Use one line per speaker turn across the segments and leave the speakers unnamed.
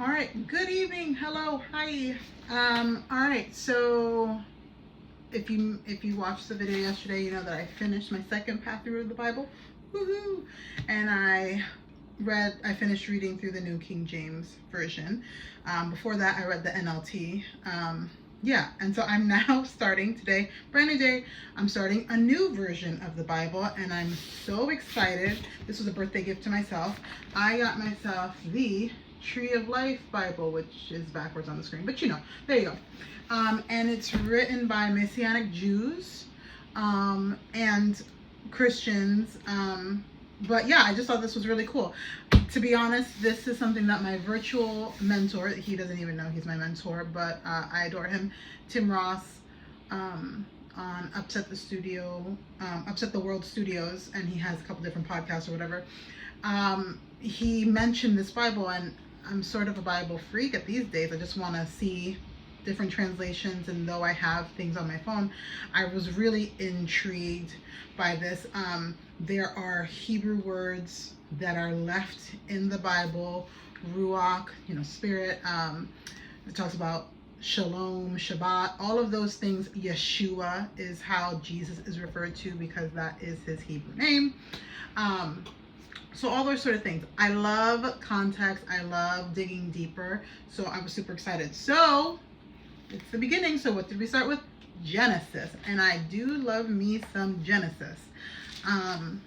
All right, good evening. Hello, hi. All right, so if you watched the video yesterday, you know that I finished my second path through the Bible. Woohoo! And I finished reading through the New King James Version. Before that, I read the NLT. Yeah, and so I'm now starting today, brand new day, I'm starting a new version of the Bible, and I'm so excited. This was a birthday gift to myself. I got myself the Tree of Life Bible, which is backwards on the screen, but you know, there you go. And it's written by Messianic Jews and Christians. But yeah, I just thought this was really cool. To be honest, this is something that my virtual mentor, he doesn't even know he's my mentor, but I adore him, Tim Ross, on Upset the World Studios, and he has a couple different podcasts or whatever. He mentioned this Bible, and I'm sort of a Bible freak at these days. I just want to see different translations, and though I have things on my phone, I was really intrigued by this. There are Hebrew words that are left in the Bible, ruach, spirit. It talks about shalom, Shabbat, all of those things. Yeshua is how Jesus is referred to because that is his Hebrew name. So all those sort of things. I love context. I love digging deeper. So I was super excited. So it's the beginning. So what did we start with? Genesis. And I do love me some Genesis. And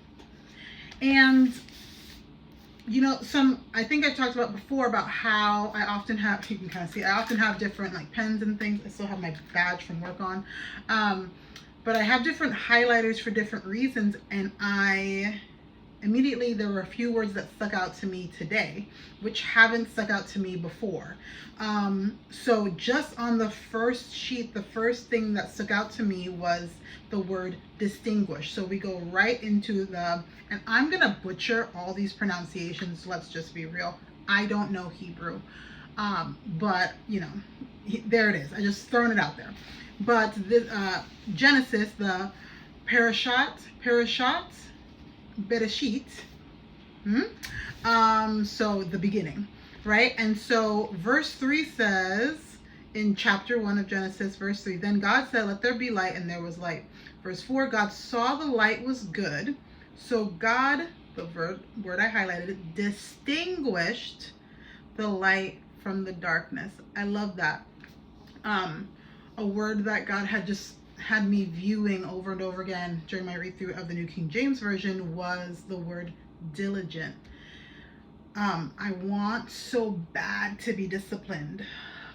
I think I've talked about before about how I often have, you can kind of see, I often have different like pens and things. I still have my badge from work on. But I have different highlighters for different reasons. And immediately there were a few words that stuck out to me today, which haven't stuck out to me before. So just on the first sheet, the first thing that stuck out to me was the word distinguish. So we go right into and I'm gonna butcher all these pronunciations, let's just be real. I don't know Hebrew, but there it is. I just thrown it out there. But this Genesis, the Bereshit, so the beginning, right? And so verse 3 says, in chapter 1 of Genesis, verse 3, then God said, let there be light, and there was light. Verse 4, God saw the light was good. So God, the word I highlighted, distinguished the light from the darkness. I love that. A word that God had me viewing over and over again during my read through of the New King James Version was the word diligent. I want so bad to be disciplined,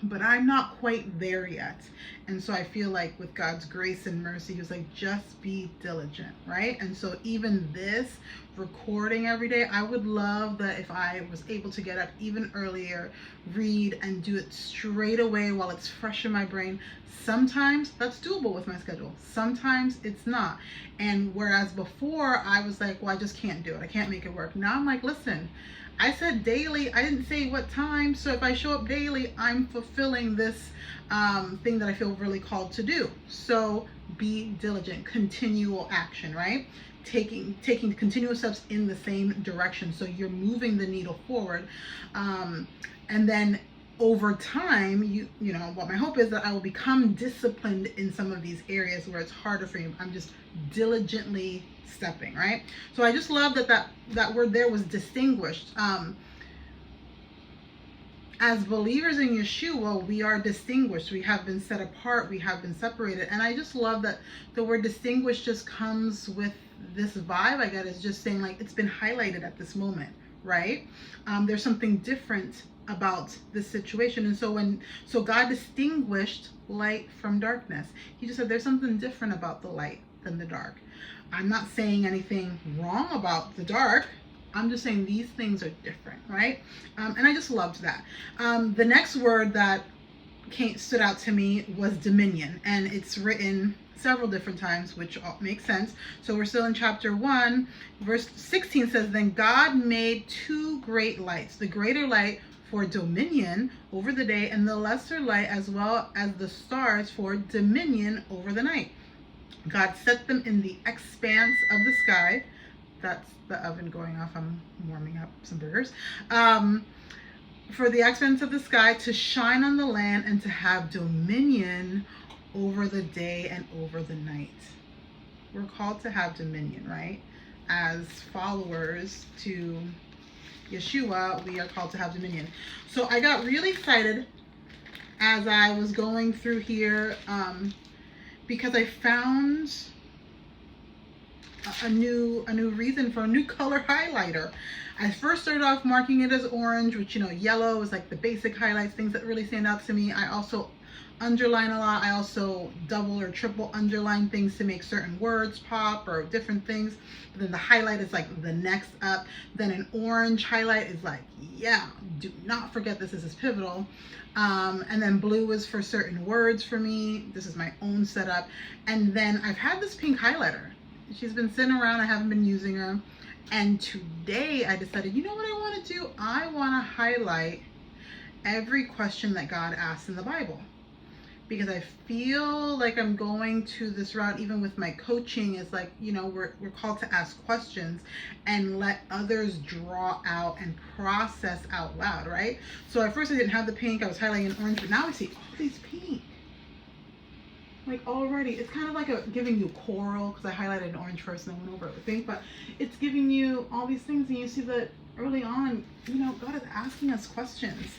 but I'm not quite there yet. And so I feel like with God's grace and mercy, he was like, just be diligent, right? And so even this recording every day, I would love that if I was able to get up even earlier, read and do it straight away while it's fresh in my brain. Sometimes that's doable with my schedule. Sometimes it's not. And whereas before I was like, well, I just can't do it. I can't make it work. Now I'm like, listen, I said daily. I didn't say what time. So if I show up daily, I'm fulfilling this thing that I feel really called to do. So be diligent, continual action, right? Taking continual steps in the same direction. So you're moving the needle forward. And then over time, what my hope is that I will become disciplined in some of these areas where it's harder for me. I'm just diligently stepping, right? So I just love that word there was distinguished. As believers in Yeshua, we are distinguished. We have been set apart. We have been separated. And I just love that the word distinguished just comes with this vibe I get. It's just saying like it's been highlighted at this moment, right? There's something different about this situation. And so God distinguished light from darkness. He just said there's something different about the light than the dark. I'm not saying anything wrong about the dark. I'm just saying these things are different, right? And I just loved that. The next word that stood out to me was dominion, and it's written several different times, which makes sense. So we're still in chapter 1, verse 16 says, then God made two great lights, the greater light for dominion over the day, and the lesser light as well as the stars for dominion over the night. God set them in the expanse of the sky. That's the oven going off. I'm warming up some burgers. for the expanse of the sky to shine on the land and to have dominion over the day and over the night. We're called to have dominion, right? As followers to Yeshua, we are called to have dominion. So I got really excited as I was going through here because I found a new reason for a new color highlighter. I first started off marking it as orange, which, you know, yellow is like the basic highlights, things that really stand out to me. I also underline a lot. I also double or triple underline things to make certain words pop or different things. But then the highlight is like the next up. Then an orange highlight is like, yeah, do not forget this is pivotal. And then blue is for certain words for me. This is my own setup. And then I've had this pink highlighter. She's been sitting around. I haven't been using her. And today I decided, you know what I want to do? I want to highlight every question that God asks in the Bible. Because I feel like I'm going to this route, even with my coaching, is like, you know, we're called to ask questions and let others draw out and process out loud, right? So at first I didn't have the pink, I was highlighting in orange, but now I see all these pink. Like already, it's kind of like giving you coral, because I highlighted in orange first and then went over it with pink, but it's giving you all these things, and you see that early on, you know, God is asking us questions.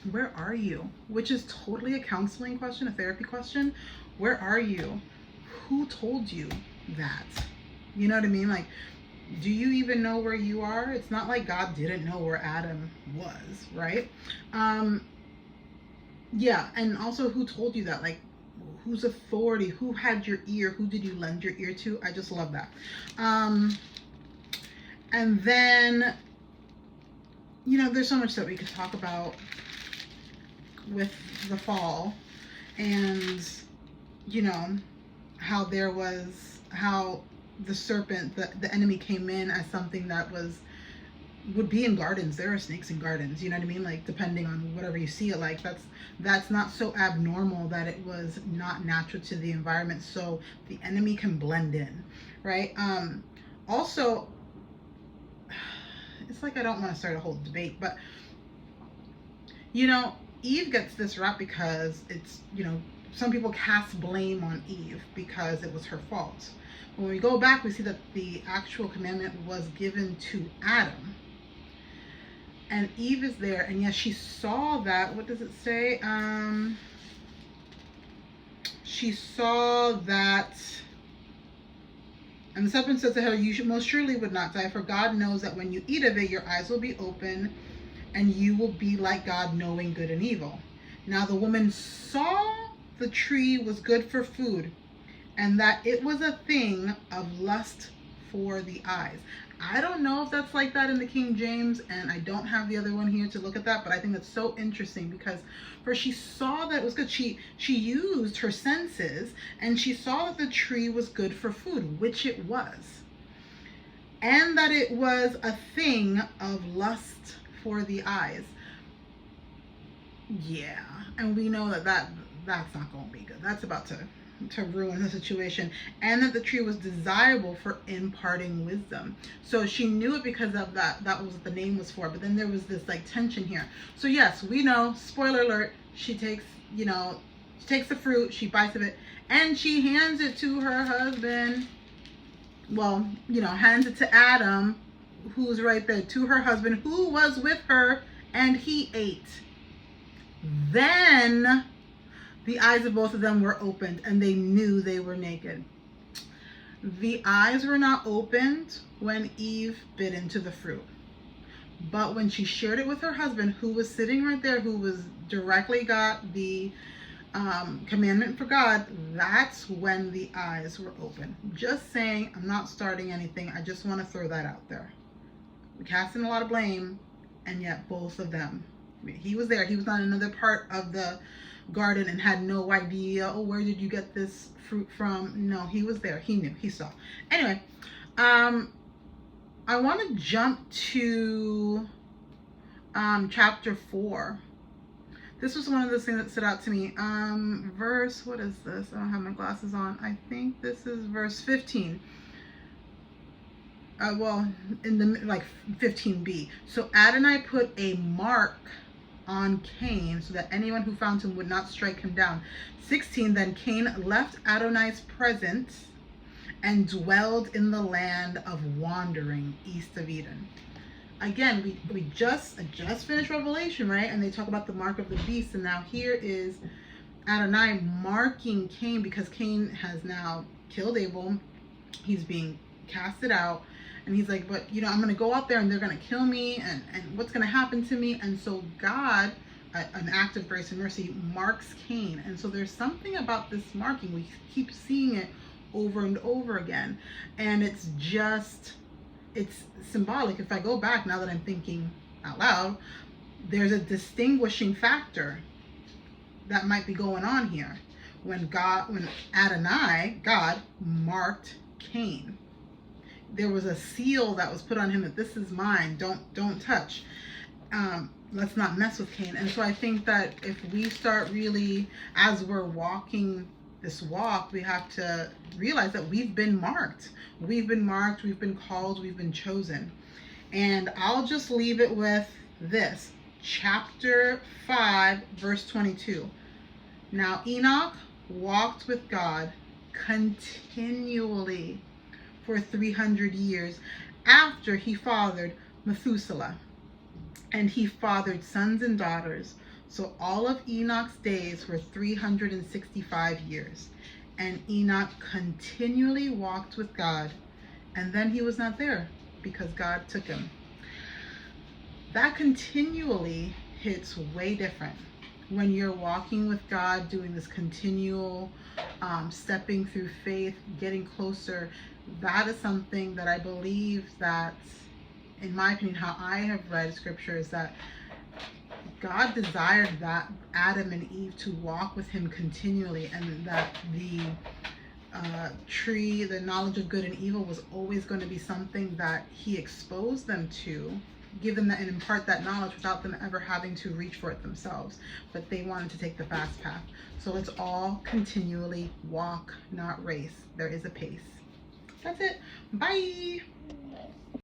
Where are you? Which is totally a counseling question, a therapy question. Where are you? Who told you that? You know what I mean? Like, do you even know where you are? It's not like God didn't know where Adam was, right? Yeah, and also who told you that? Like, whose authority? Who had your ear? Who did you lend your ear to? I just love that. And then, you know, there's so much that we could talk about with the fall, and you know how the serpent, the enemy, came in as something that would be in gardens. There are snakes in gardens, you know what I mean? Like, depending on whatever you see it like, that's not so abnormal that it was not natural to the environment, so the enemy can blend in, right? Also, it's like, I don't want to start a whole debate, but you know, Eve gets this rap because it's, you know, some people cast blame on Eve because it was her fault. When we go back, we see that the actual commandment was given to Adam. And Eve is there, and yes, she saw that. What does it say? She saw that, and the serpent said to her, you most surely would not die, for God knows that when you eat of it, your eyes will be open, and you will be like God, knowing good and evil. Now the woman saw the tree was good for food, and that it was a thing of lust for the eyes. I don't know if that's like that in the King James, and I don't have the other one here to look at that, but I think that's so interesting because for she saw that it was good. She used her senses, and she saw that the tree was good for food, which it was, and that it was a thing of lust for the eyes. Yeah, and we know that's not going to be good. That's about to ruin the situation. And that the tree was desirable for imparting wisdom. So she knew it because of that. That was what the name was for. But then there was this like tension here. So yes, we know, spoiler alert, she takes the fruit, she bites of it, and she hands it to her husband. Well, you know, hands it to Adam, who's right there, to her husband, who was with her, and he ate. Then the eyes of both of them were opened, and they knew they were naked. The eyes were not opened when Eve bit into the fruit, but when she shared it with her husband, who was sitting right there, who was directly got the commandment for God, that's when the eyes were open. Just saying, I'm not starting anything. I just want to throw that out there. We're casting a lot of blame, and yet both of them, he was there. He was on another part of the garden and had no idea, oh, where did you get this fruit from? No, he was there. He knew. He saw. Anyway, I want to jump to chapter 4. This was one of those things that stood out to me. Verse, what is this? I don't have my glasses on. I think this is verse 15. well, in the like 15b. So Adonai put a mark on Cain so that anyone who found him would not strike him down. 16, then Cain left Adonai's presence and dwelled in the land of wandering east of Eden. Again, we just finished Revelation, right? And they talk about the mark of the beast, and now here is Adonai marking Cain, because Cain has now killed Abel. He's being casted out, and he's like, but I'm going to go out there and they're going to kill me, and what's going to happen to me? And so God, an act of grace and mercy, marks Cain. And so there's something about this marking. We keep seeing it over and over again, and it's symbolic. If I go back, now that I'm thinking out loud, there's a distinguishing factor that might be going on here when Adonai, God, marked Cain. There was a seal that was put on him that this is mine, don't touch. Let's not mess with Cain. And so I think that if we start really, as we're walking this walk, we have to realize that we've been marked. We've been marked, we've been called, we've been chosen. And I'll just leave it with this. Chapter 5, verse 22. Now Enoch walked with God continually for 300 years after he fathered Methuselah. And he fathered sons and daughters. So all of Enoch's days were 365 years. And Enoch continually walked with God. And then he was not there because God took him. That continually hits way different. When you're walking with God, doing this continual stepping through faith, getting closer, that is something that I believe that, in my opinion, how I have read scripture, is that God desired that Adam and Eve to walk with him continually, and that the tree, the knowledge of good and evil, was always going to be something that he exposed them to, give them that and impart that knowledge without them ever having to reach for it themselves. But they wanted to take the fast path. So let's all continually walk, not race. There is a pace. That's it. Bye.